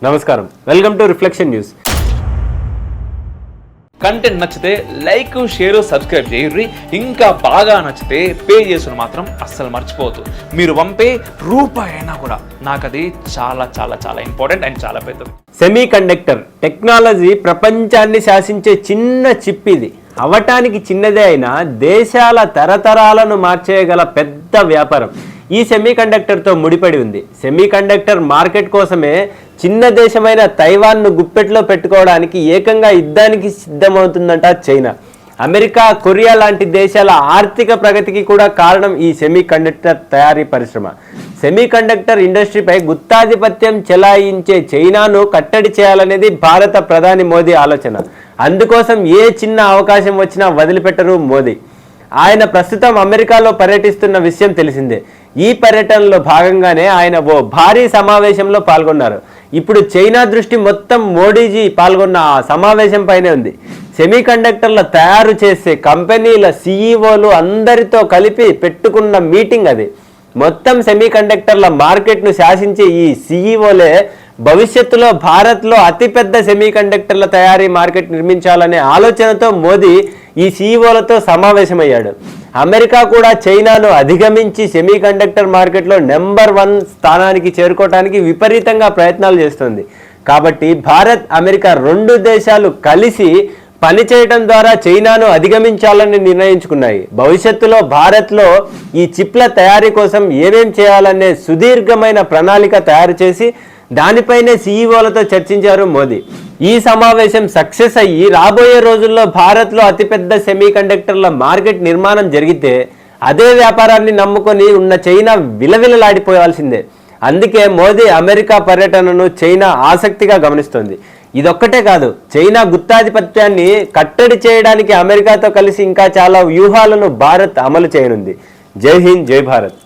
నమస్కారం, welcome to reflection news. Content నచ్చితే like, share, subscribe చేయండి. ఇంకా బాగా నచ్చితే పే చేసుకుని మాత్రం అస్సలు మర్చిపోవద్దు. మీరు పంపే రూపాయి అయినా కూడా నాకు అది చాలా చాలా చాలా ఇంపార్టెంట్ అండ్ చాలా పెద్దది. సెమీ కండక్టర్ టెక్నాలజీ ప్రపంచాన్ని శాసించే చిన్న చిప్. ఇది అవటానికి చిన్నదే అయినా దేశాల తరతరాలను మార్చేయగల పెద్ద వ్యాపారం ఈ సెమీ కండక్టర్తో ముడిపడి ఉంది. సెమీ కండక్టర్ మార్కెట్ కోసమే చిన్న దేశమైన తైవాన్ను గుప్పెట్లో పెట్టుకోవడానికి ఏకంగా యుద్ధానికి సిద్ధమవుతుందంట చైనా. అమెరికా, కొరియా లాంటి దేశాల ఆర్థిక ప్రగతికి కూడా కారణం ఈ సెమీ కండక్టర్ తయారీ పరిశ్రమ. సెమీ కండక్టర్ ఇండస్ట్రీపై గుత్తాధిపత్యం చెలాయించే చైనాను కట్టడి చేయాలనేది భారత ప్రధాని మోదీ ఆలోచన. అందుకోసం ఏ చిన్న అవకాశం వచ్చినా వదిలిపెట్టరు మోదీ. ఆయన ప్రస్తుతం అమెరికాలో పర్యటిస్తున్న విషయం తెలిసిందే. ఈ పర్యటనలో భాగంగానే ఆయన ఓ భారీ సమావేశంలో పాల్గొన్నారు. ఇప్పుడు చైనా దృష్టి మొత్తం మోడీజీ పాల్గొన్న ఆ సమావేశం పైనే ఉంది. సెమీ కండక్టర్ల తయారు చేసే కంపెనీల సీఈఓలు అందరితో కలిపి పెట్టుకున్న మీటింగ్ అది. మొత్తం సెమీ కండక్టర్ల మార్కెట్ను శాసించే ఈ సీఈఓలే భవిష్యత్తులో భారత్లో అతిపెద్ద సెమీ కండక్టర్ల తయారీ మార్కెట్ నిర్మించాలనే ఆలోచనతో మోదీ ఈ సీఈఓలతో సమావేశమయ్యాడు. అమెరికా కూడా చైనాను అధిగమించి సెమీ కండక్టర్ మార్కెట్లో నెంబర్ 1 స్థానానికి చేరుకోవడానికి విపరీతంగా ప్రయత్నాలు చేస్తుంది. కాబట్టి భారత్, అమెరికా 2 దేశాలు కలిసి పనిచేయడం ద్వారా చైనాను అధిగమించాలని నిర్ణయించుకున్నాయి. భవిష్యత్తులో భారత్లో ఈ చిప్ల తయారీ కోసం ఏమేం చేయాలనే సుదీర్ఘమైన ప్రణాళిక తయారు చేసి దానిపైనే సీఈఓలతో చర్చించారు మోదీ. ఈ సమావేశం సక్సెస్ అయ్యి రాబోయే రోజుల్లో భారత్లో అతిపెద్ద సెమీ కండక్టర్ల మార్కెట్ నిర్మాణం జరిగితే అదే వ్యాపారాన్ని నమ్ముకొని ఉన్న చైనా విలవిలలాడిపోవాల్సిందే. అందుకే మోదీ అమెరికా పర్యటనను చైనా ఆసక్తిగా గమనిస్తోంది. ఇదొక్కటే కాదు, చైనా గుత్తాధిపత్యాన్ని కట్టడి చేయడానికి అమెరికాతో కలిసి ఇంకా చాలా వ్యూహాలను భారత్ అమలు చేయనుంది. జై హింద్, జై భారత్.